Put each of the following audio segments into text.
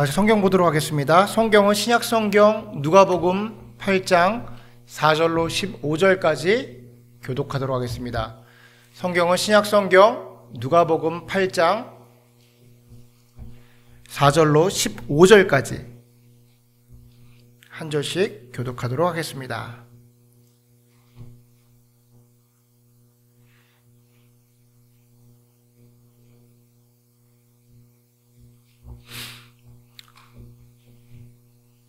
다시 성경 보도록 하겠습니다. 성경은 신약성경 누가복음 8장 4절로 15절까지 교독하도록 하겠습니다. 성경은 신약성경 누가복음 8장 4절로 15절까지 한 절씩 교독하도록 하겠습니다.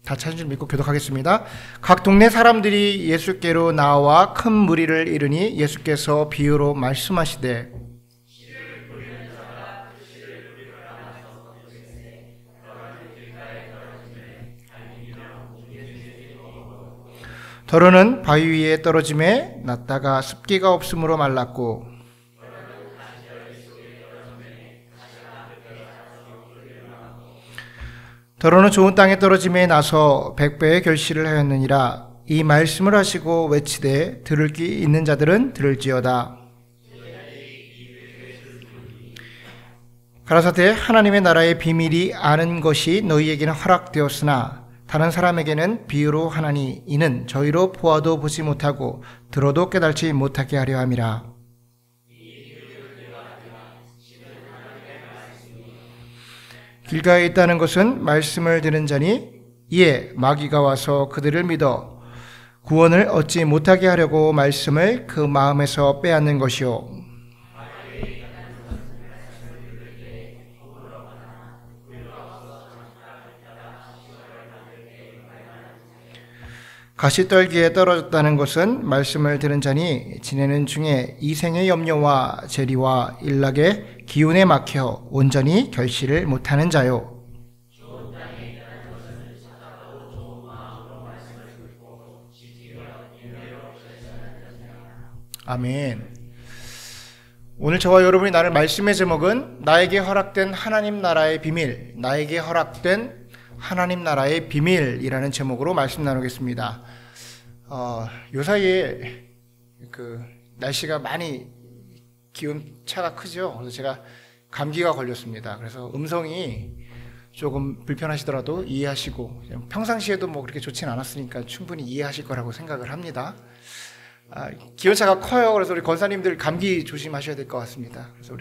다 찾은 줄 믿고 교독하겠습니다. 각 동네 사람들이 예수께로 나와 큰 무리를 이르니 예수께서 비유로 말씀하시되 더러는 바위 위에 떨어짐에 났다가 습기가 없으므로 말랐고 더러는 좋은 땅에 떨어짐에 나서 100배의 결실을 하였느니라. 이 말씀을 하시고 외치되 들을 귀 있는 자들은 들을지어다. 가라사대 하나님의 나라의 비밀이 아는 것이 너희에게는 허락되었으나 다른 사람에게는 비유로 하나니 이는 저희로 보아도 보지 못하고 들어도 깨달지 못하게 하려 함이라. 길가에 있다는 것은 말씀을 들은 자니 이에 마귀가 와서 그들을 믿어 구원을 얻지 못하게 하려고 말씀을 그 마음에서 빼앗는 것이요. 가시떨기에 떨어졌다는 것은 말씀을 들은 자니 지내는 중에 이 생의 염려와 재리와 일락의 기운에 막혀 온전히 결실을 못하는 자요. 아멘. 오늘 저와 여러분이 나눌 말씀의 제목은 나에게 허락된 하나님 나라의 비밀, 나에게 허락된 하나님 나라의 비밀이라는 제목으로 말씀 나누겠습니다. 요 사이에 날씨가 많이 기온차가 크죠. 그래서 제가 감기가 걸렸습니다. 그래서 음성이 조금 불편하시더라도 이해하시고 평상시에도 뭐 그렇게 좋진 않았으니까 충분히 이해하실 거라고 생각을 합니다. 기온차가 커요. 그래서 우리 권사님들 감기 조심하셔야 될 것 같습니다. 그래서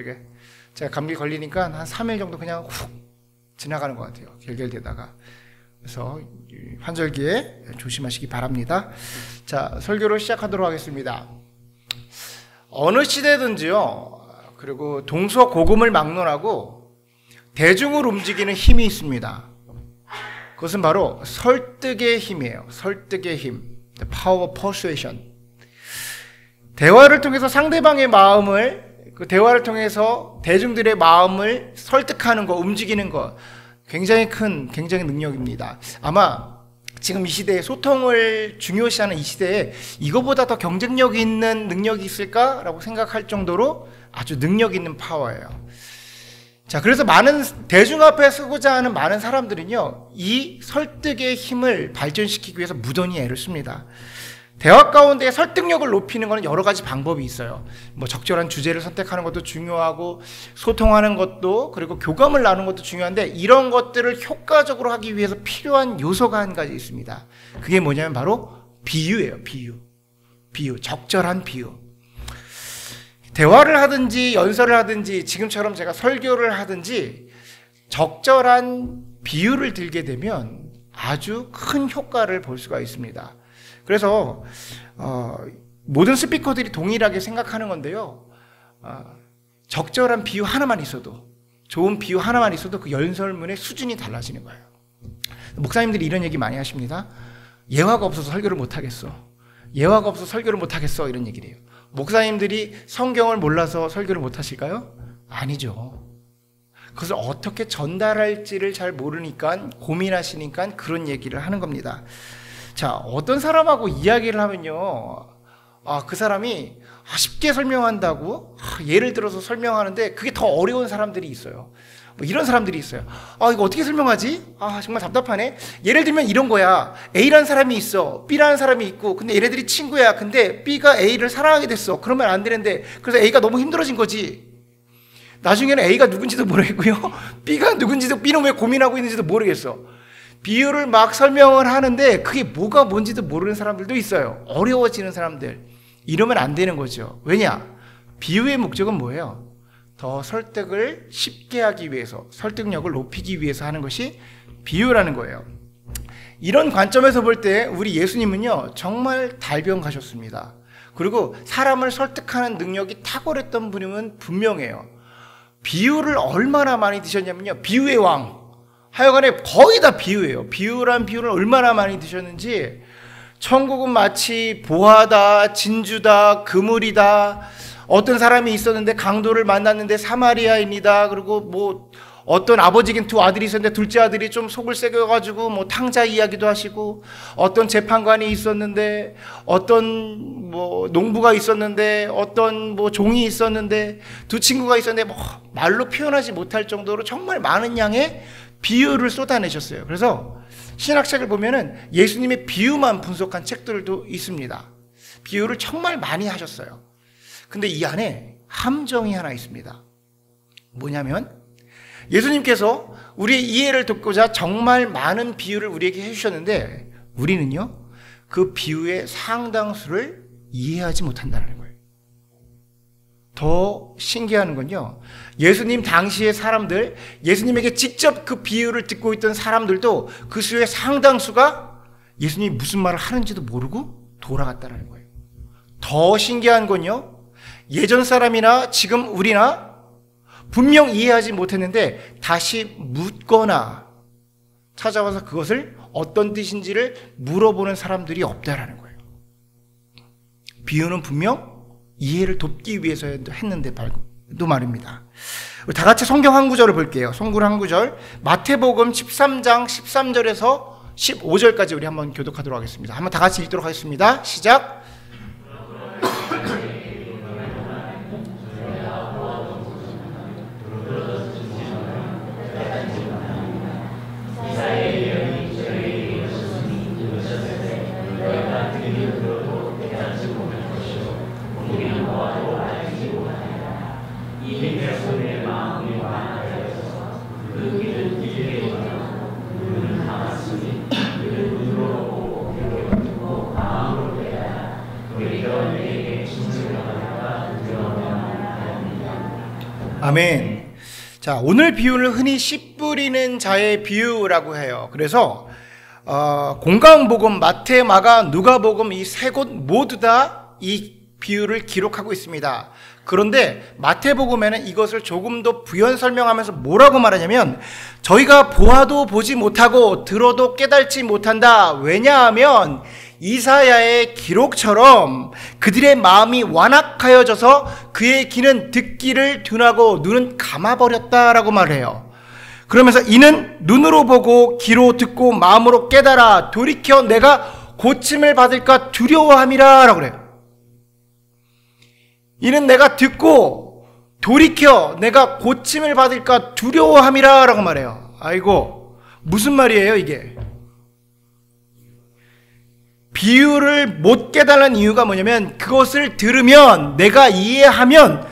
제가 감기 걸리니까 한 3일 정도 그냥 훅 지나가는 것 같아요. 결결되다가. 그래서 환절기에 조심하시기 바랍니다. 자, 설교를 시작하도록 하겠습니다. 어느 시대든지요, 그리고 동서고금을 막론하고 대중을 움직이는 힘이 있습니다. 그것은 바로 설득의 힘이에요. 설득의 힘. The power of persuasion. 대화를 통해서 상대방의 마음을, 그 대화를 통해서 대중들의 마음을 설득하는 것, 움직이는 것, 굉장히 능력입니다. 아마 지금 이 시대에 소통을 중요시하는 이 시대에 이거보다 더 경쟁력 있는 능력이 있을까라고 생각할 정도로 아주 능력 있는 파워예요. 자, 그래서 많은 대중 앞에 서고자 하는 많은 사람들은요, 이 설득의 힘을 발전시키기 위해서 무던히 애를 씁니다. 대화 가운데 설득력을 높이는 것은 여러 가지 방법이 있어요. 뭐 적절한 주제를 선택하는 것도 중요하고 소통하는 것도, 그리고 교감을 나누는 것도 중요한데, 이런 것들을 효과적으로 하기 위해서 필요한 요소가 한 가지 있습니다. 그게 뭐냐면 바로 비유예요. 비유, 적절한 비유. 대화를 하든지 연설을 하든지 지금처럼 제가 설교를 하든지 적절한 비유를 들게 되면 아주 큰 효과를 볼 수가 있습니다. 그래서 모든 스피커들이 동일하게 생각하는 건데요, 적절한 비유 하나만 있어도, 좋은 비유 하나만 있어도 그 연설문의 수준이 달라지는 거예요. 목사님들이 이런 얘기 많이 하십니다. 예화가 없어서 설교를 못하겠어. 예화가 없어서 설교를 못하겠어. 이런 얘기를 해요. 목사님들이 성경을 몰라서 설교를 못하실까요? 아니죠. 그것을 어떻게 전달할지를 잘 모르니까, 고민하시니까 그런 얘기를 하는 겁니다. 자, 어떤 사람하고 이야기를 하면요, 그 사람이 쉽게 설명한다고 예를 들어서 설명하는데 그게 더 어려운 사람들이 있어요. 뭐 이런 사람들이 있어요. 이거 어떻게 설명하지? 정말 답답하네. 예를 들면 이런 거야. A라는 사람이 있어, B라는 사람이 있고, 근데 얘네들이 친구야. 근데 B가 A를 사랑하게 됐어. 그러면 안 되는데, 그래서 A가 너무 힘들어진 거지. 나중에는 A가 누군지도 모르겠고요. B가 누군지도, B는 왜 고민하고 있는지도 모르겠어. 비유를 막 설명을 하는데 그게 뭐가 뭔지도 모르는 사람들도 있어요. 어려워지는 사람들. 이러면 안 되는 거죠. 왜냐? 비유의 목적은 뭐예요? 더 설득을 쉽게 하기 위해서, 설득력을 높이기 위해서 하는 것이 비유라는 거예요. 이런 관점에서 볼 때 우리 예수님은요, 정말 달변가셨습니다. 그리고 사람을 설득하는 능력이 탁월했던 분이면 분명해요. 비유를 얼마나 많이 드셨냐면요, 비유의 왕. 하여간에 거의 다 비유예요. 비유란 비유를 얼마나 많이 드셨는지, 천국은 마치 보화다, 진주다, 그물이다, 어떤 사람이 있었는데 강도를 만났는데 사마리아인이다, 그리고 뭐 어떤 아버지긴 두 아들이 있었는데 둘째 아들이 좀 속을 새겨가지고 뭐 탕자 이야기도 하시고, 어떤 재판관이 있었는데, 어떤 뭐 농부가 있었는데, 어떤 뭐 종이 있었는데, 두 친구가 있었는데, 뭐 말로 표현하지 못할 정도로 정말 많은 양의 비유를 쏟아내셨어요. 그래서 신학책을 보면은 예수님의 비유만 분석한 책들도 있습니다. 비유를 정말 많이 하셨어요. 근데 이 안에 함정이 하나 있습니다. 뭐냐면 예수님께서 우리의 이해를 돕고자 정말 많은 비유를 우리에게 해주셨는데 우리는요, 그 비유의 상당수를 이해하지 못한다는 거예요. 더 신기한 건요, 예수님 당시의 사람들, 예수님에게 직접 그 비유를 듣고 있던 사람들도 그 수의 상당수가 예수님이 무슨 말을 하는지도 모르고 돌아갔다는 거예요. 더 신기한 건요, 예전 사람이나 지금 우리나 분명 이해하지 못했는데 다시 묻거나 찾아와서 그것을 어떤 뜻인지를 물어보는 사람들이 없다라는 거예요. 비유는 분명 이해를 돕기 위해서 했는데 또 말입니다. 다 같이 성경 한 구절을 볼게요. 성경 한 구절, 마태복음 13장 13절에서 15절까지 우리 한번 교독하도록 하겠습니다. 한번 다 같이 읽도록 하겠습니다. 시작. 아멘. 자, 오늘 비유를 흔히 씨 뿌리는 자의 비유라고 해요. 그래서 공강복음, 마태, 마가, 누가복음 이 세 곳 모두 다 이 비유를 기록하고 있습니다. 그런데 마태복음에는 이것을 조금 더 부연 설명하면서 뭐라고 말하냐면, 저희가 보아도 보지 못하고 들어도 깨달지 못한다. 왜냐하면 이사야의 기록처럼 그들의 마음이 완악하여져서 그의 귀는 듣기를 둔하고 눈은 감아버렸다라고 말해요. 그러면서 이는 눈으로 보고 귀로 듣고 마음으로 깨달아 돌이켜 내가 고침을 받을까 두려워함이라 라고 그래요. 이는 내가 듣고 돌이켜 내가 고침을 받을까 두려워함이라 라고 말해요. 아이고, 무슨 말이에요 이게? 비유를 못 깨달은 이유가 뭐냐면, 그것을 들으면, 내가 이해하면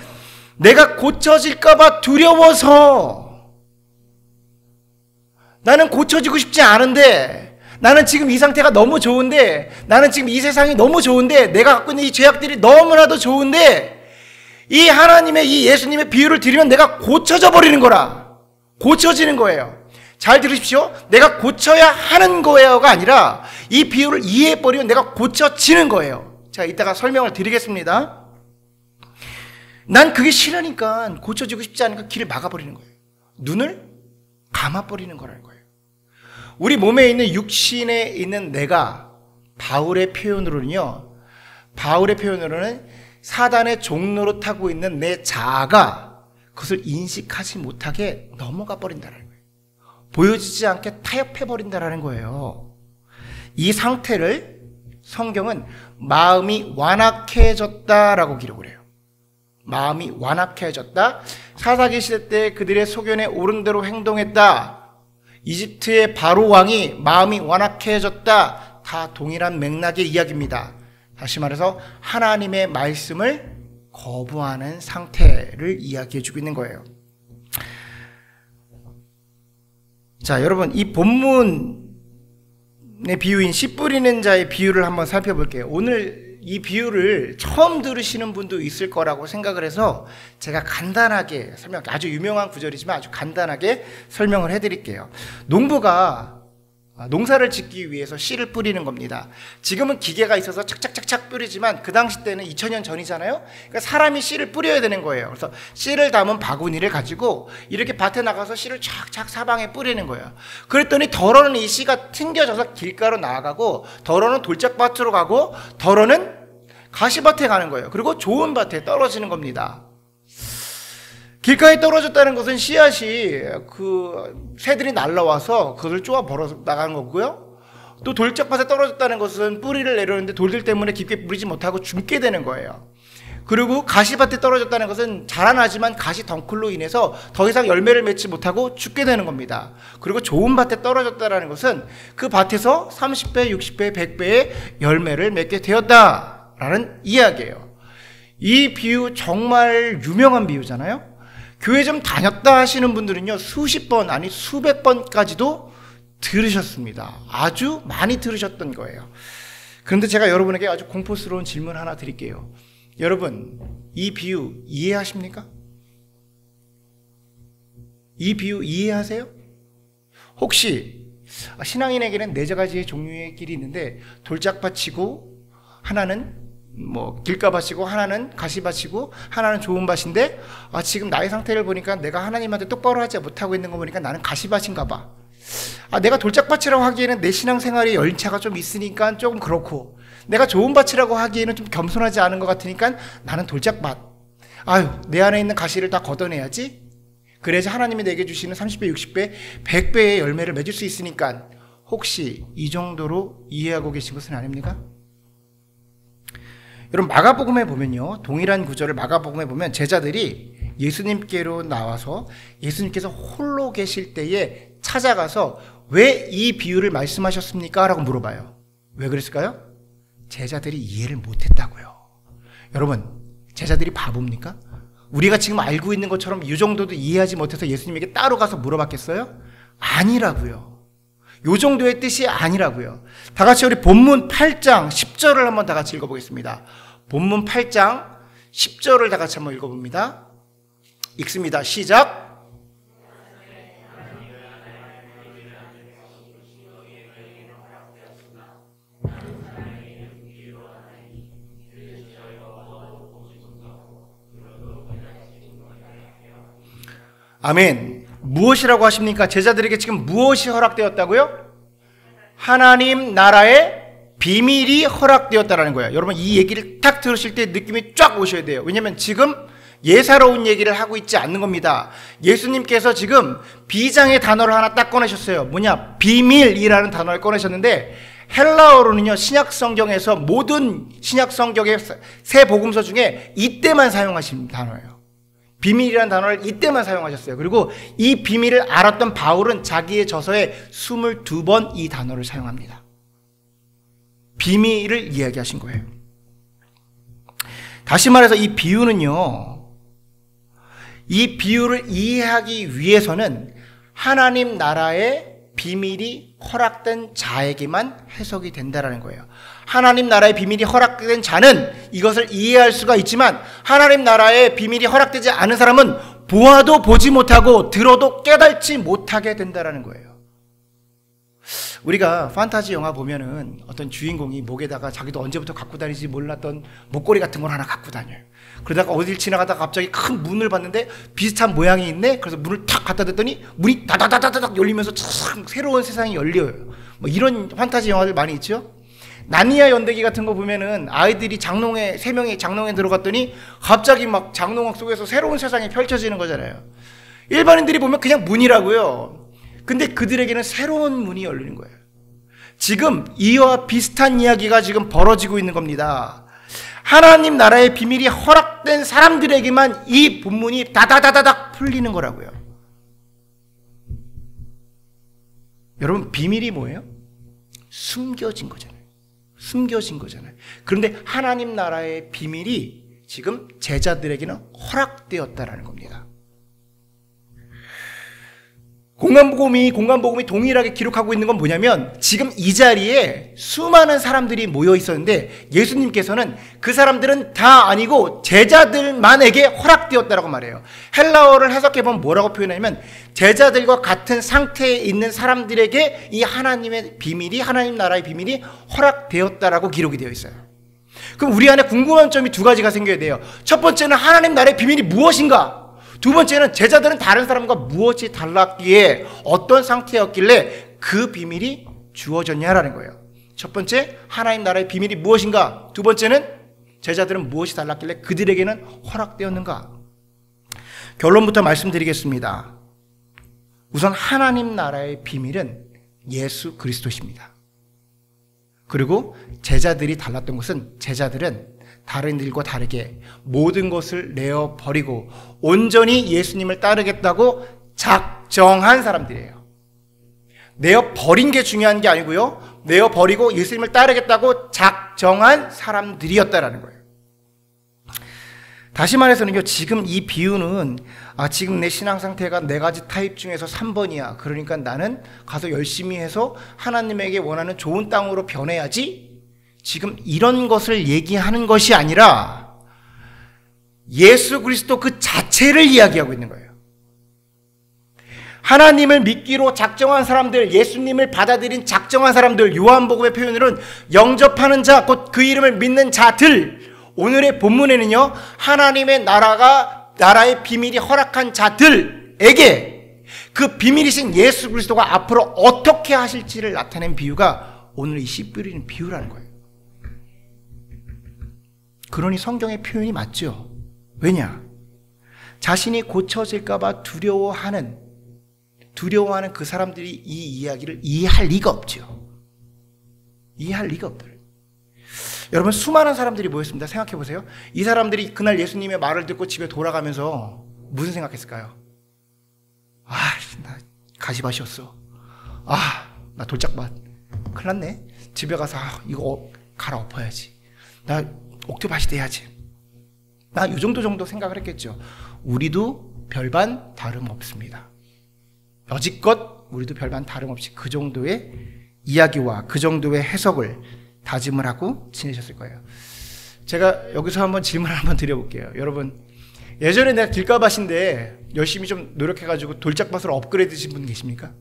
내가 고쳐질까봐 두려워서, 나는 고쳐지고 싶지 않은데, 나는 지금 이 상태가 너무 좋은데, 나는 지금 이 세상이 너무 좋은데, 내가 갖고 있는 이 죄악들이 너무나도 좋은데, 이 하나님의 이 예수님의 비유를 들으면 내가 고쳐져 버리는 거라. 고쳐지는 거예요. 잘 들으십시오. 내가 고쳐야 하는 거예요가 아니라 이 비유를 이해해버리면 내가 고쳐지는 거예요. 자, 이따가 설명을 드리겠습니다. 난 그게 싫으니까, 고쳐지고 싶지 않으니까 길을 막아버리는 거예요. 눈을 감아버리는 거라는 거예요. 우리 몸에 있는 육신에 있는 내가, 바울의 표현으로는 사단의 종로로 타고 있는 내 자아가 그것을 인식하지 못하게 넘어가 버린다는 거예요. 보여지지 않게 타협해버린다는 거예요. 이 상태를 성경은 마음이 완악해졌다라고 기록을 해요. 마음이 완악해졌다. 사사기 시대 때 그들의 소견에 옳은 대로 행동했다. 이집트의 바로 왕이 마음이 완악해졌다. 다 동일한 맥락의 이야기입니다. 다시 말해서 하나님의 말씀을 거부하는 상태를 이야기해주고 있는 거예요. 자, 여러분, 이 본문의 비유인 씨 뿌리는 자의 비유를 한번 살펴볼게요. 오늘 이 비유를 처음 들으시는 분도 있을 거라고 생각을 해서 제가 간단하게 아주 유명한 구절이지만 아주 간단하게 설명을 해드릴게요. 농부가 농사를 짓기 위해서 씨를 뿌리는 겁니다. 지금은 기계가 있어서 착착착착 뿌리지만 그 당시 때는 2000년 전이잖아요. 그러니까 사람이 씨를 뿌려야 되는 거예요. 그래서 씨를 담은 바구니를 가지고 이렇게 밭에 나가서 씨를 쫙쫙 사방에 뿌리는 거예요. 그랬더니 덜어는 이 씨가 튕겨져서 길가로 나아가고, 덜어는 돌짝밭으로 가고, 덜어는 가시밭에 가는 거예요. 그리고 좋은 밭에 떨어지는 겁니다. 길가에 떨어졌다는 것은 씨앗이 그 새들이 날라와서 그것을 쪼아 벌어 나간 거고요. 또 돌짝밭에 떨어졌다는 것은 뿌리를 내려오는데 돌들 때문에 깊게 뿌리지 못하고 죽게 되는 거예요. 그리고 가시밭에 떨어졌다는 것은 자라나지만 가시 덩쿨로 인해서 더 이상 열매를 맺지 못하고 죽게 되는 겁니다. 그리고 좋은 밭에 떨어졌다는 것은 그 밭에서 30배, 60배, 100배의 열매를 맺게 되었다라는 이야기예요. 이 비유 정말 유명한 비유잖아요. 교회 좀 다녔다 하시는 분들은요, 수십 번, 아니 수백 번까지도 들으셨습니다. 아주 많이 들으셨던 거예요. 그런데 제가 여러분에게 아주 공포스러운 질문 하나 드릴게요. 여러분, 이 비유 이해하십니까? 이 비유 이해하세요? 혹시 신앙인에게는 네 가지의 종류의 길이 있는데, 돌짝밭이고 하나는 길가밭이고 하나는 가시밭이고 하나는 좋은 밭인데, 지금 나의 상태를 보니까 내가 하나님한테 똑바로 하지 못하고 있는 거 보니까 나는 가시밭인가 봐. 내가 돌짝밭이라고 하기에는 내 신앙생활에 연차가 좀 있으니까 조금 그렇고, 내가 좋은 밭이라고 하기에는 좀 겸손하지 않은 것 같으니까 나는 돌짝밭. 내 안에 있는 가시를 다 걷어내야지. 그래야지 하나님이 내게 주시는 30배, 60배, 100배의 열매를 맺을 수 있으니까. 혹시 이 정도로 이해하고 계신 것은 아닙니까? 여러분, 마가복음에 보면요, 동일한 구절을 마가복음에 보면 제자들이 예수님께로 나와서 예수님께서 홀로 계실 때에 찾아가서 왜 이 비유를 말씀하셨습니까? 라고 물어봐요. 왜 그랬을까요? 제자들이 이해를 못했다고요. 여러분, 제자들이 바보입니까? 우리가 지금 알고 있는 것처럼 이 정도도 이해하지 못해서 예수님에게 따로 가서 물어봤겠어요? 아니라고요. 요 정도의 뜻이 아니라고요. 다 같이 우리 본문 8장 10절을 한번 다 같이 읽어보겠습니다. 본문 8장 10절을 다 같이 한번 읽어봅니다. 읽습니다. 시작. 아멘. 무엇이라고 하십니까? 제자들에게 지금 무엇이 허락되었다고요? 하나님 나라의 비밀이 허락되었다라는 거예요. 여러분, 이 얘기를 딱 들으실 때 느낌이 쫙 오셔야 돼요. 왜냐하면 지금 예사로운 얘기를 하고 있지 않는 겁니다. 예수님께서 지금 비장의 단어를 하나 딱 꺼내셨어요. 뭐냐? 비밀이라는 단어를 꺼내셨는데, 헬라어로는요, 신약성경에서 모든 신약성경의 세 복음서 중에 이때만 사용하신 단어예요. 비밀이라는 단어를 이때만 사용하셨어요. 그리고 이 비밀을 알았던 바울은 자기의 저서에 22번 이 단어를 사용합니다. 비밀을 이야기하신 거예요. 다시 말해서 이 비유는요, 이 비유를 이해하기 위해서는 하나님 나라의 비밀이 허락된 자에게만 해석이 된다라는 거예요. 하나님 나라의 비밀이 허락된 자는 이것을 이해할 수가 있지만, 하나님 나라의 비밀이 허락되지 않은 사람은 보아도 보지 못하고 들어도 깨닫지 못하게 된다라는 거예요. 우리가 판타지 영화 보면은 어떤 주인공이 목에다가 자기도 언제부터 갖고 다니지 몰랐던 목걸이 같은 걸 하나 갖고 다녀요. 그러다가 어딜 지나가다가 갑자기 큰 문을 봤는데 비슷한 모양이 있네. 그래서 문을 탁 갖다 댔더니 문이 다다다다닥 열리면서 참 새로운 세상이 열려요. 이런 판타지 영화들 많이 있죠. 나니아 연대기 같은 거 보면은 아이들이 장롱에, 3명이 장롱에 들어갔더니 갑자기 막 장롱 속에서 새로운 세상이 펼쳐지는 거잖아요. 일반인들이 보면 그냥 문이라고요. 근데 그들에게는 새로운 문이 열리는 거예요. 지금 이와 비슷한 이야기가 지금 벌어지고 있는 겁니다. 하나님 나라의 비밀이 허락된 사람들에게만 이 본문이 다다다다닥 풀리는 거라고요. 여러분, 비밀이 뭐예요? 숨겨진 거잖아요. 숨겨진 거잖아요. 그런데 하나님 나라의 비밀이 지금 제자들에게는 허락되었다라는 겁니다. 공간복음이 동일하게 기록하고 있는 건 뭐냐면 지금 이 자리에 수많은 사람들이 모여 있었는데 예수님께서는 그 사람들은 다 아니고 제자들만에게 허락되었다라고 말해요. 헬라어를 해석해보면 뭐라고 표현하냐면 제자들과 같은 상태에 있는 사람들에게 이 하나님의 비밀이, 하나님 나라의 비밀이 허락되었다라고 기록이 되어 있어요. 그럼 우리 안에 궁금한 점이 두 가지가 생겨야 돼요. 첫 번째는 하나님 나라의 비밀이 무엇인가? 두 번째는 제자들은 다른 사람과 무엇이 달랐기에 어떤 상태였길래 그 비밀이 주어졌냐라는 거예요. 첫 번째, 하나님 나라의 비밀이 무엇인가? 두 번째는 제자들은 무엇이 달랐길래 그들에게는 허락되었는가? 결론부터 말씀드리겠습니다. 우선 하나님 나라의 비밀은 예수 그리스도십니다. 그리고 제자들이 달랐던 것은 제자들은 다른 일과 다르게 모든 것을 내어버리고 온전히 예수님을 따르겠다고 작정한 사람들이에요. 내어버린 게 중요한 게 아니고요. 내어버리고 예수님을 따르겠다고 작정한 사람들이었다라는 거예요. 다시 말해서는요, 지금 이 비유는 지금 내 신앙 상태가 4가지 타입 중에서 3번이야. 그러니까 나는 가서 열심히 해서 하나님에게 원하는 좋은 땅으로 변해야지. 지금 이런 것을 얘기하는 것이 아니라 예수 그리스도 그 자체를 이야기하고 있는 거예요. 하나님을 믿기로 작정한 사람들, 예수님을 받아들인 작정한 사람들, 요한복음의 표현으로는 영접하는 자, 곧 그 이름을 믿는 자들. 오늘의 본문에는요, 하나님의 나라의 비밀이 허락한 자들에게 그 비밀이신 예수 그리스도가 앞으로 어떻게 하실지를 나타낸 비유가 오늘 이 씨 뿌리는 비유라는 거예요. 그러니 성경의 표현이 맞죠. 왜냐? 자신이 고쳐질까봐 두려워하는 그 사람들이 이 이야기를 이해할 리가 없죠. 이해할 리가 없더래요. 여러분, 수많은 사람들이 모였습니다. 생각해 보세요. 이 사람들이 그날 예수님의 말을 듣고 집에 돌아가면서 무슨 생각했을까요? 나 가시밭이었어. 나 돌짝밭. 큰일 났네. 집에 가서 이거 갈아엎어야지. 나 옥토밭이 돼야지. 나 이 정도 생각을 했겠죠. 우리도 별반 다름없습니다. 여지껏 우리도 별반 다름없이 그 정도의 이야기와 그 정도의 해석을 다짐을 하고 지내셨을 거예요. 제가 여기서 한번 질문을 한번 드려볼게요. 여러분, 예전에 내가 길가밭인데 열심히 좀 노력해가지고 돌짝밭으로 업그레이드 되신 분 계십니까?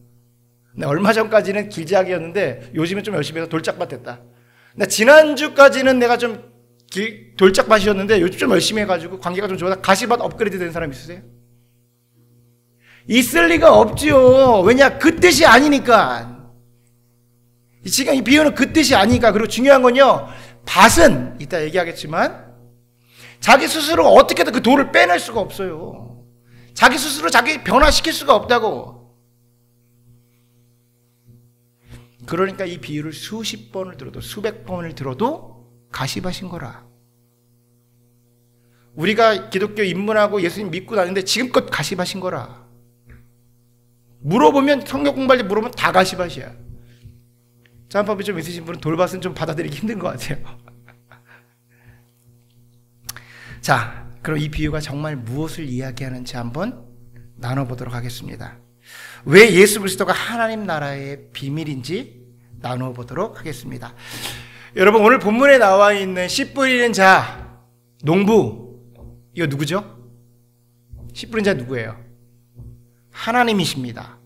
얼마 전까지는 길작이었는데 요즘은 좀 열심히 해서 돌짝밭 됐다. 지난주까지는 내가 좀 돌짝밭이었는데 요즘 좀 열심히 해가지고 관계가 좀 좋아서 가시밭 업그레이드 된 사람 있으세요? 있을 리가 없지요. 왜냐? 그 뜻이 아니니까. 지금 이 비유는 그 뜻이 아니니까. 그리고 중요한 건요, 밭은 이따 얘기하겠지만 자기 스스로 어떻게든 그 돌을 빼낼 수가 없어요. 자기 스스로 자기 변화시킬 수가 없다고. 그러니까 이 비유를 수십 번을 들어도 수백 번을 들어도 가시밭인 거라. 우리가 기독교 입문하고 예수님 믿고 다니는데 지금껏 가시밭인 거라. 물어보면, 성경 공부할 때 물어보면 다 가시밭이야. 짬밥이 좀 있으신 분은 돌밭은 좀 받아들이기 힘든 것 같아요. 자, 그럼 이 비유가 정말 무엇을 이야기하는지 한번 나눠보도록 하겠습니다. 왜 예수 그리스도가 하나님 나라의 비밀인지 나눠보도록 하겠습니다. 여러분, 오늘 본문에 나와 있는 씨 뿌리는 자, 농부, 이거 누구죠? 씨 뿌리는 자 누구예요? 하나님이십니다.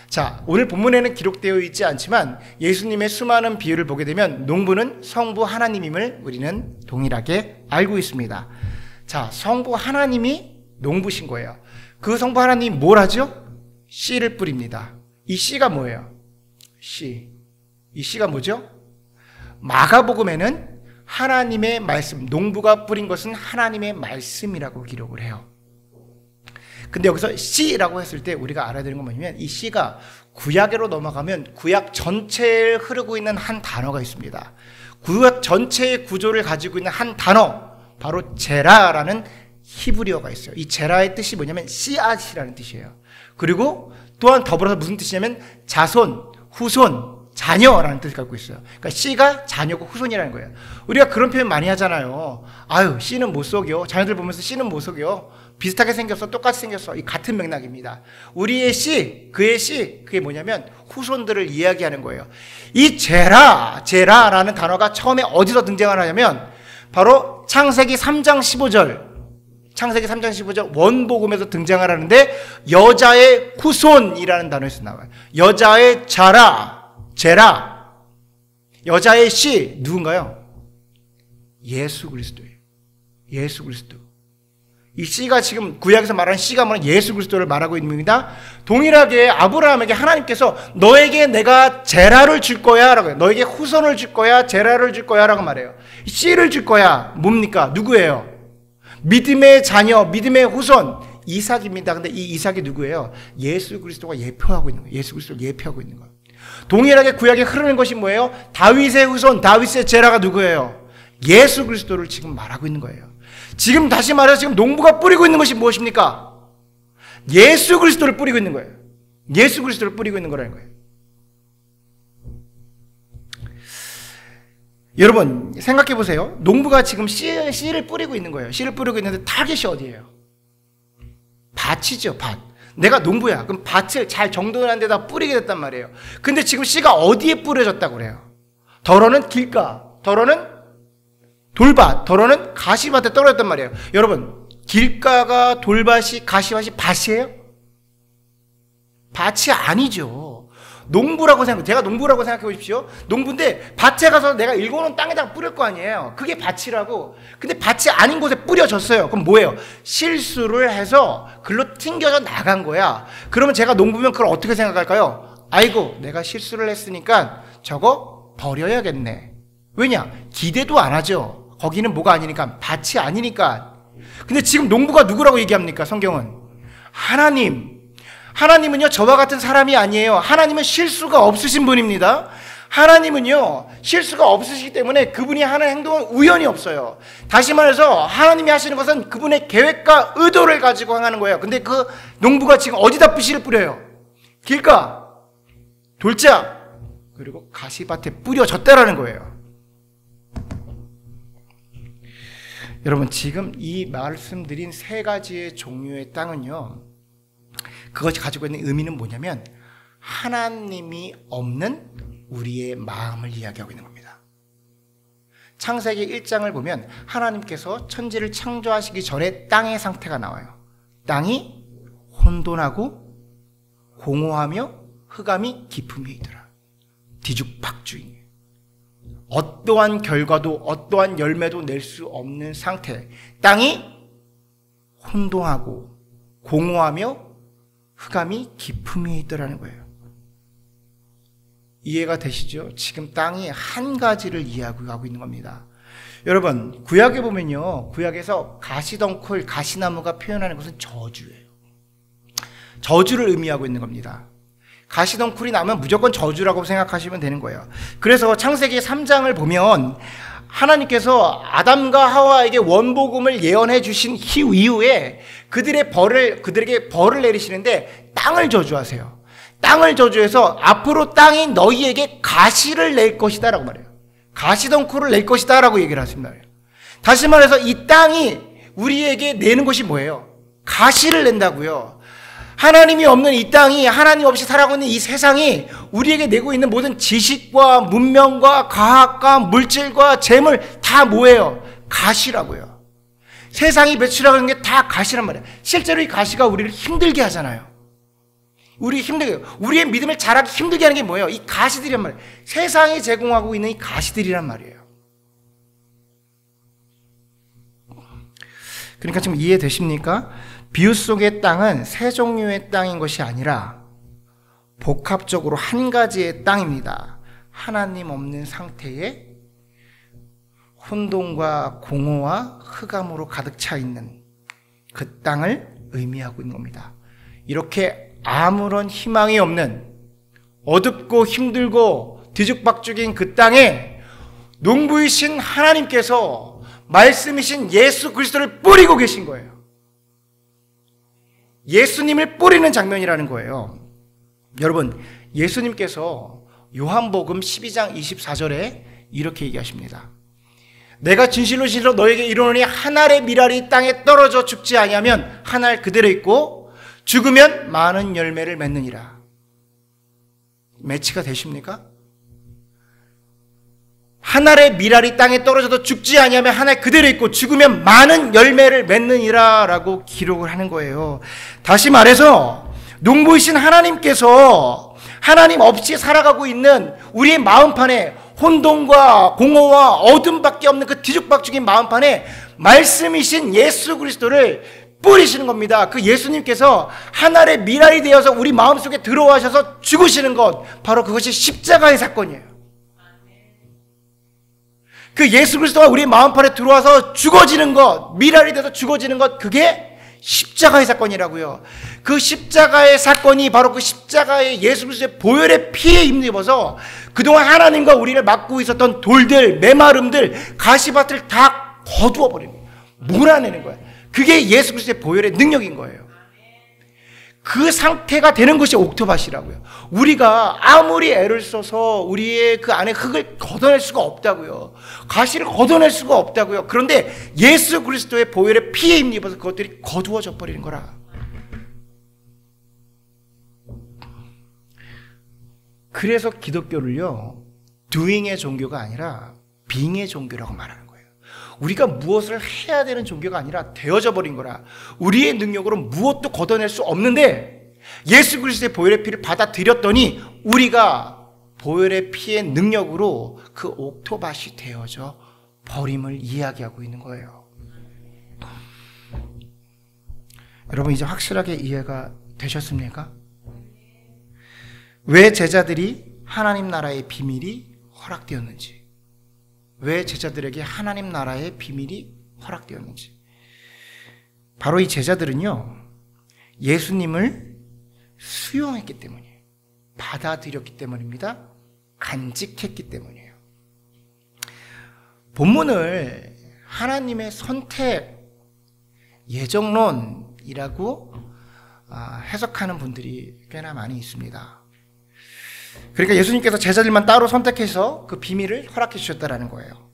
자, 오늘 본문에는 기록되어 있지 않지만 예수님의 수많은 비유를 보게 되면 농부는 성부 하나님임을 우리는 동일하게 알고 있습니다. 자, 성부 하나님이 농부신 거예요. 그 성부 하나님이 뭘 하죠? 씨를 뿌립니다. 이 씨가 뭐예요? 씨. 이 씨가 뭐죠? 마가복음에는 하나님의 말씀, 농부가 뿌린 것은 하나님의 말씀이라고 기록을 해요. 근데 여기서 씨라고 했을 때 우리가 알아야 되는 건 뭐냐면, 이 씨가 구약으로 넘어가면 구약 전체에 흐르고 있는 한 단어가 있습니다. 구약 전체의 구조를 가지고 있는 한 단어, 바로 제라라는 히브리어가 있어요. 이 제라의 뜻이 뭐냐면 씨앗이라는 뜻이에요. 그리고 또한 더불어서 무슨 뜻이냐면 자손, 후손, 자녀라는 뜻을 갖고 있어요. 그러니까 씨가 자녀고 후손이라는 거예요. 우리가 그런 표현 많이 하잖아요. 아유, 씨는 못 속여. 자녀들 보면서 씨는 못 속여. 비슷하게 생겼어. 똑같이 생겼어. 이 같은 맥락입니다. 우리의 씨, 그의 씨, 그게 뭐냐면 후손들을 이야기하는 거예요. 이 제라라는 단어가 처음에 어디서 등장하냐면 바로 창세기 3장 15절. 창세기 3장 15절 원복음에서 등장을 하는데 여자의 후손이라는 단어에서 나와요. 여자의 제라. 여자의 씨 누군가요? 예수 그리스도예요. 예수 그리스도. 이 씨가 지금 구약에서 말하는 씨가 뭐냐? 예수 그리스도를 말하고 있는 겁니다. 동일하게 아브라함에게 하나님께서 너에게 내가 제라를 줄 거야 라고 해요. 너에게 후손을 줄 거야, 제라를 줄 거야 라고 말해요. 씨를 줄 거야. 뭡니까? 누구예요? 믿음의 자녀, 믿음의 후손 이삭입니다. 근데 이 이삭이 누구예요? 예수 그리스도가 예표하고 있는 거예요. 예수 그리스도를 예표하고 있는 거예요. 동일하게 구약에 흐르는 것이 뭐예요? 다윗의 후손, 다윗의 제라가 누구예요? 예수 그리스도를 지금 말하고 있는 거예요. 지금 다시 말해서 지금 농부가 뿌리고 있는 것이 무엇입니까? 예수 그리스도를 뿌리고 있는 거예요. 예수 그리스도를 뿌리고 있는 거라는 거예요. 여러분 생각해 보세요. 농부가 지금 씨를 뿌리고 있는 거예요. 씨를 뿌리고 있는데 타겟이 어디예요? 밭이죠. 밭. 내가 농부야. 그럼 밭을 잘 정돈한 데다 뿌리게 됐단 말이에요. 근데 지금 씨가 어디에 뿌려졌다고 그래요? 덜어는 길가, 덜어는 돌밭, 덜어는 가시밭에 떨어졌단 말이에요. 여러분 길가가 돌밭이 가시밭이 밭이에요? 밭이 아니죠. 농부라고 생각해. 제가 농부라고 생각해 보십시오. 농부인데 밭에 가서 내가 일궈놓은 땅에다가 뿌릴 거 아니에요. 그게 밭이라고. 근데 밭이 아닌 곳에 뿌려졌어요. 그럼 뭐예요? 실수를 해서 글로 튕겨져 나간 거야. 그러면 제가 농부면 그걸 어떻게 생각할까요? 아이고 내가 실수를 했으니까 저거 버려야겠네. 왜냐? 기대도 안 하죠. 거기는 뭐가 아니니까, 밭이 아니니까. 근데 지금 농부가 누구라고 얘기합니까? 성경은 하나님은요 저와 같은 사람이 아니에요. 하나님은 실수가 없으신 분입니다. 하나님은요 실수가 없으시기 때문에 그분이 하는 행동은 우연이 없어요. 다시 말해서 하나님이 하시는 것은 그분의 계획과 의도를 가지고 행하는 거예요. 근데 그 농부가 지금 어디다 씨를 뿌려요? 길가, 돌짝, 그리고 가시밭에 뿌려졌다라는 거예요. 여러분 지금 이 말씀드린 세 가지의 종류의 땅은요 그것이 가지고 있는 의미는 뭐냐면 하나님이 없는 우리의 마음을 이야기하고 있는 겁니다. 창세기 1장을 보면 하나님께서 천지를 창조하시기 전에 땅의 상태가 나와요. 땅이 혼돈하고 공허하며 흑암이 깊음에 있더라. 뒤죽박죽이에요. 어떠한 결과도 어떠한 열매도 낼 수 없는 상태. 땅이 혼돈하고 공허하며 흑암이 깊음에 있더라는 거예요. 이해가 되시죠? 지금 땅이 한 가지를 이야기하고 있는 겁니다. 여러분 구약에 보면요 구약에서 가시덩굴, 가시나무가 표현하는 것은 저주예요. 저주를 의미하고 있는 겁니다. 가시덩굴이 나면 무조건 저주라고 생각하시면 되는 거예요. 그래서 창세기 3장을 보면 하나님께서 아담과 하와에게 원복음을 예언해 주신 이후에 그들에게 벌을 내리시는데 땅을 저주하세요. 땅을 저주해서 앞으로 땅이 너희에게 가시를 낼 것이다 라고 말해요. 가시덩굴을 낼 것이다 라고 얘기를 하십니다. 다시 말해서 이 땅이 우리에게 내는 것이 뭐예요? 가시를 낸다고요. 하나님이 없는 이 땅이, 하나님 없이 살아가고 있는 이 세상이 우리에게 내고 있는 모든 지식과 문명과 과학과 물질과 재물 다 뭐예요? 가시라고요. 세상이 배출하는 게 다 가시란 말이에요. 실제로 이 가시가 우리를 힘들게 하잖아요. 우리의 믿음을 자라기 힘들게 하는 게 뭐예요? 이 가시들이란 말이에요. 세상이 제공하고 있는 이 가시들이란 말이에요. 그러니까 지금 이해되십니까? 비유 속의 땅은 세 종류의 땅인 것이 아니라 복합적으로 한 가지의 땅입니다. 하나님 없는 상태에 혼돈과 공허와 흑암으로 가득 차 있는 그 땅을 의미하고 있는 겁니다. 이렇게 아무런 희망이 없는 어둡고 힘들고 뒤죽박죽인 그 땅에 농부이신 하나님께서 말씀이신 예수 그리스도를 뿌리고 계신 거예요. 예수님을 뿌리는 장면이라는 거예요. 여러분, 예수님께서 요한복음 12장 24절에 이렇게 얘기하십니다. 내가 진실로 진실로 너에게 이르노니 한 알의 밀알이 땅에 떨어져 죽지 아니하면 한 알 그대로 있고 죽으면 많은 열매를 맺느니라. 매치가 되십니까? 한 알의 밀알이 땅에 떨어져도 죽지 아니하면 한 알 그대로 있고 죽으면 많은 열매를 맺느니라 라고 기록을 하는 거예요. 다시 말해서 농부이신 하나님께서 하나님 없이 살아가고 있는 우리의 마음판에 혼돈과 공허와 어둠밖에 없는 그 뒤죽박죽인 마음판에 말씀이신 예수 그리스도를 뿌리시는 겁니다. 그 예수님께서 하늘의 밀알이 되어서 우리 마음속에 들어와셔서 죽으시는 것, 바로 그것이 십자가의 사건이에요. 그 예수 그리스도가 우리 마음판에 들어와서 죽어지는 것, 밀알이 돼서 죽어지는 것, 그게 십자가의 사건이라고요. 그 십자가의 사건이 바로 그 십자가의 예수 그리스도의 보혈의 피에 힘입어서 그동안 하나님과 우리를 막고 있었던 돌들, 메마름들, 가시밭을 다 거두어 버리는 거예요. 몰아내는 거예요. 그게 예수 그리스도의 보혈의 능력인 거예요. 그 상태가 되는 것이 옥토밭이라고요. 우리가 아무리 애를 써서 우리의 그 안에 흙을 걷어낼 수가 없다고요. 가시를 걷어낼 수가 없다고요. 그런데 예수 그리스도의 보혈의 피에 힘입어서 그것들이 거두어져 버리는 거라. 그래서 기독교를요, doing의 종교가 아니라 being의 종교라고 말하는 거예요. 우리가 무엇을 해야 되는 종교가 아니라 되어져 버린 거라. 우리의 능력으로 무엇도 걷어낼 수 없는데 예수 그리스도의 보혈의 피를 받아들였더니 우리가 보혈의 피의 능력으로 그 옥토밭이 되어져 버림을 이야기하고 있는 거예요. 여러분, 이제 확실하게 이해가 되셨습니까? 왜 제자들이 하나님 나라의 비밀이 허락되었는지, 왜 제자들에게 하나님 나라의 비밀이 허락되었는지. 바로 이 제자들은요, 예수님을 수용했기 때문이에요. 받아들였기 때문입니다. 간직했기 때문이에요. 본문을 하나님의 선택, 예정론이라고 해석하는 분들이 꽤나 많이 있습니다. 그러니까 예수님께서 제자들만 따로 선택해서 그 비밀을 허락해 주셨다는 거예요.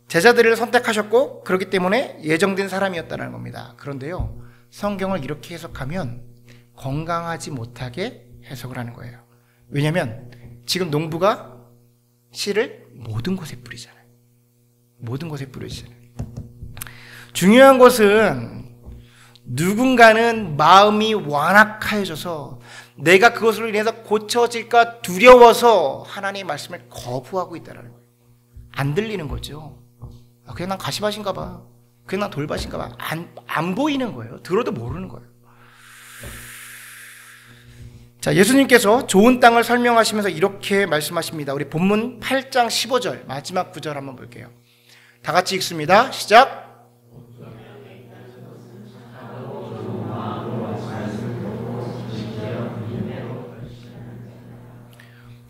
제자들을 선택하셨고 그렇기 때문에 예정된 사람이었다는 겁니다. 그런데요, 성경을 이렇게 해석하면 건강하지 못하게 해석을 하는 거예요. 왜냐하면 지금 농부가 씨를 모든 곳에 뿌리잖아요. 모든 곳에 뿌리잖아요. 중요한 것은 누군가는 마음이 완악하여져서 내가 그것으로 인해서 고쳐질까 두려워서 하나님의 말씀을 거부하고 있다는 거예요. 안 들리는 거죠. 그냥 난 가시밭인가 봐. 그냥 난 돌밭인가 봐. 안 보이는 거예요. 들어도 모르는 거예요. 자, 예수님께서 좋은 땅을 설명하시면서 이렇게 말씀하십니다. 우리 본문 8장 15절 마지막 구절 한번 볼게요. 다 같이 읽습니다. 시작.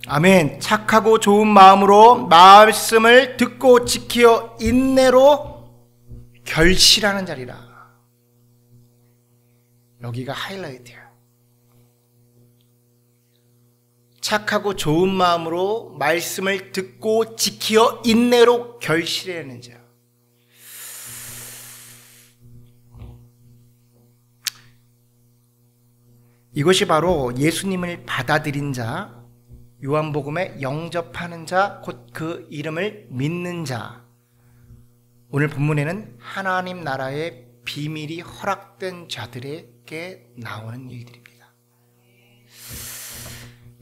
아멘. 착하고 좋은 마음으로 말씀을 듣고 지키어 인내로 결실하는 자리라. 여기가 하이라이트야. 착하고 좋은 마음으로 말씀을 듣고 지키어 인내로 결실하는 자. 이것이 바로 예수님을 받아들인 자, 요한복음에 영접하는 자, 곧 그 이름을 믿는 자. 오늘 본문에는 하나님 나라의 비밀이 허락된 자들에게 나오는 일들입니다.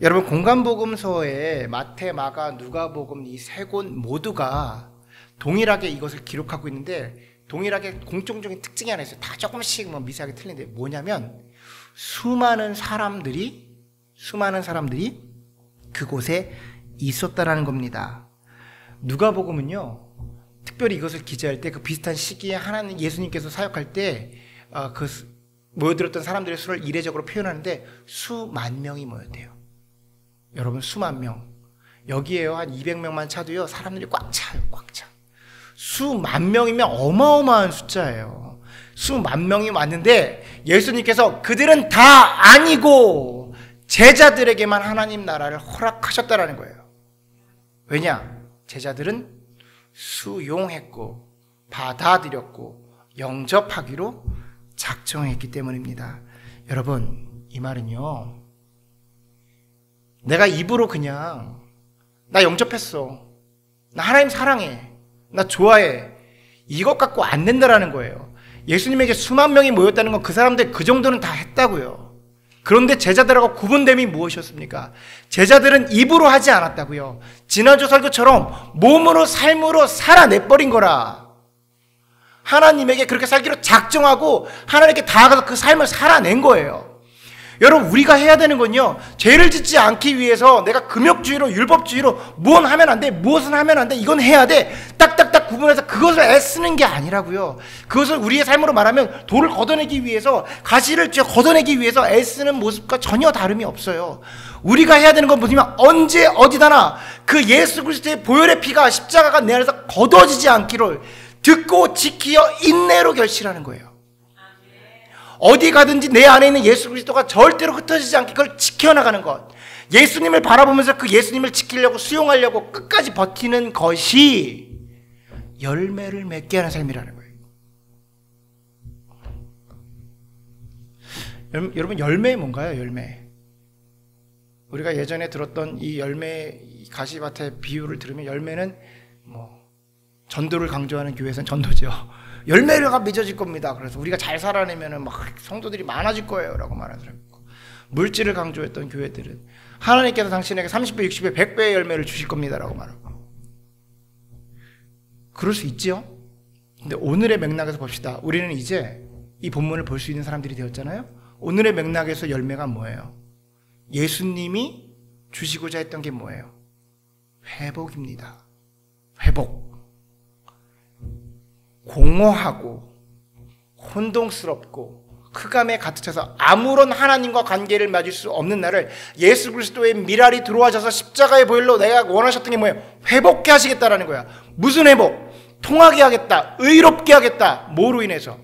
여러분, 공간복음서에 마태, 마가, 누가복음 이 세 권 모두가 동일하게 이것을 기록하고 있는데 동일하게 공통적인 특징이 하나 있어요. 다 조금씩 미세하게 틀린데 뭐냐면 수많은 사람들이 그곳에 있었다라는 겁니다. 누가복음은요, 특별히 이것을 기재할 때 그 비슷한 시기에 하나님 예수님께서 사역할 때 그 모여들었던 사람들의 수를 이례적으로 표현하는데 수만 명이 모였대요. 여러분, 수만 명. 여기에요 한 200명만 차도요 사람들이 꽉 차요. 꽉 차. 수만 명이면 어마어마한 숫자예요. 수만 명이 왔는데 예수님께서 그들은 다 아니고 제자들에게만 하나님 나라를 허락하셨다라는 거예요. 왜냐? 제자들은 수용했고 받아들였고 영접하기로 작정했기 때문입니다. 여러분, 이 말은요, 내가 입으로 그냥 나 영접했어, 나 하나님 사랑해, 나 좋아해, 이것 갖고 안 된다라는 거예요. 예수님에게 수만 명이 모였다는 건 그 사람들 그 정도는 다 했다고요. 그런데 제자들하고 구분됨이 무엇이었습니까? 제자들은 입으로 하지 않았다고요. 지난주 설교처럼 몸으로 삶으로 살아내버린 거라. 하나님에게 그렇게 살기로 작정하고 하나님께 다가가서 그 삶을 살아낸 거예요. 여러분, 우리가 해야 되는 건요, 죄를 짓지 않기 위해서 내가 금욕주의로 율법주의로 무엇은 하면 안 돼, 무엇은 하면 안 돼, 이건 해야 돼, 딱딱딱 구분해서 그것을 애쓰는 게 아니라고요. 그것을 우리의 삶으로 말하면 돌을 걷어내기 위해서, 가시를 걷어내기 위해서 애쓰는 모습과 전혀 다름이 없어요. 우리가 해야 되는 건 뭐냐면 언제 어디다나 그 예수 그리스도의 보혈의 피가, 십자가가 내 안에서 걷어지지 않기를 듣고 지키어 인내로 결실하는 거예요. 어디 가든지 내 안에 있는 예수 그리스도가 절대로 흩어지지 않게 그걸 지켜나가는 것, 예수님을 바라보면서 그 예수님을 지키려고 수용하려고 끝까지 버티는 것이 열매를 맺게 하는 삶이라는 거예요. 여러분, 열매 뭔가요? 열매. 우리가 예전에 들었던 이 열매, 이 가시밭의 비유를 들으면 열매는 전도를 강조하는 교회에서는 전도죠. 열매가 맺어질 겁니다. 그래서 우리가 잘 살아내면 막 성도들이 많아질 거예요 라고 말하는 사람이 있고, 물질을 강조했던 교회들은 하나님께서 당신에게 30배, 60배, 100배의 열매를 주실 겁니다 라고 말하고, 그럴 수 있지요. 근데 오늘의 맥락에서 봅시다. 우리는 이제 이 본문을 볼 수 있는 사람들이 되었잖아요. 오늘의 맥락에서 열매가 뭐예요? 예수님이 주시고자 했던 게 뭐예요? 회복입니다. 회복. 공허하고 혼동스럽고 흑암에 가득 차서 아무런 하나님과 관계를 맺을 수 없는 나를 예수 그리스도의 미랄이 들어와셔서 십자가의 보혈로 내가 원하셨던 게 뭐예요? 회복케 하시겠다라는 거야. 무슨 회복? 통하게 하겠다, 의롭게 하겠다. 뭐로 인해서?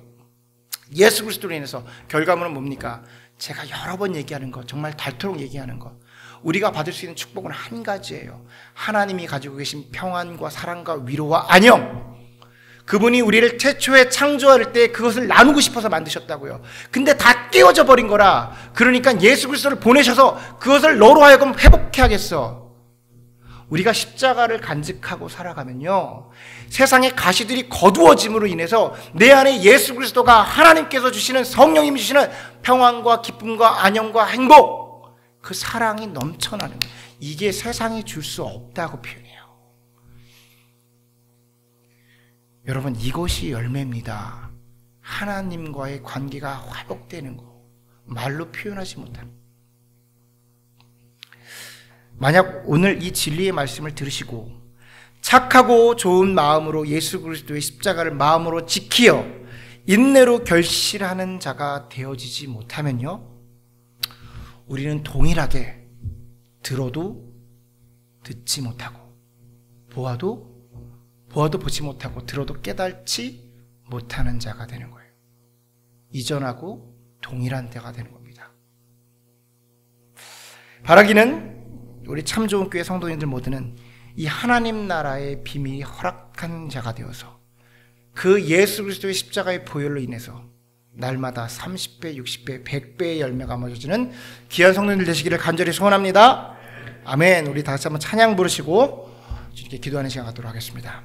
예수 그리스도로 인해서. 결과물은 뭡니까? 제가 여러 번 얘기하는 거, 정말 닳도록 얘기하는 거, 우리가 받을 수 있는 축복은 한 가지예요. 하나님이 가지고 계신 평안과 사랑과 위로와 안녕. 그분이 우리를 최초에 창조할 때 그것을 나누고 싶어서 만드셨다고요. 근데 다 깨어져 버린 거라. 그러니까 예수 그리스도를 보내셔서 그것을 너로 하여금 회복해 하겠어. 우리가 십자가를 간직하고 살아가면요, 세상의 가시들이 거두어짐으로 인해서 내 안에 예수 그리스도가, 하나님께서 주시는, 성령님이 주시는 평안과 기쁨과 안녕과 행복, 그 사랑이 넘쳐나는 거예요. 이게 세상이 줄 수 없다고 표현해요. 여러분, 이것이 열매입니다. 하나님과의 관계가 회복되는 거, 말로 표현하지 못합니다. 만약 오늘 이 진리의 말씀을 들으시고 착하고 좋은 마음으로 예수 그리스도의 십자가를 마음으로 지키어 인내로 결실하는 자가 되어지지 못하면요, 우리는 동일하게 들어도 듣지 못하고, 보아도 보지 못하고, 들어도 깨닫지 못하는 자가 되는 거예요. 이전하고 동일한 때가 되는 겁니다. 바라기는 우리 참 좋은 교회 성도님들 모두는 이 하나님 나라의 비밀이 허락한 자가 되어서 그 예수 그리스도의 십자가의 보혈로 인해서 날마다 30배, 60배, 100배의 열매가 맺어지는 귀한 성도님들 되시기를 간절히 소원합니다. 아멘. 우리 다시 한번 찬양 부르시고 주님께 기도하는 시간 갖도록 하겠습니다.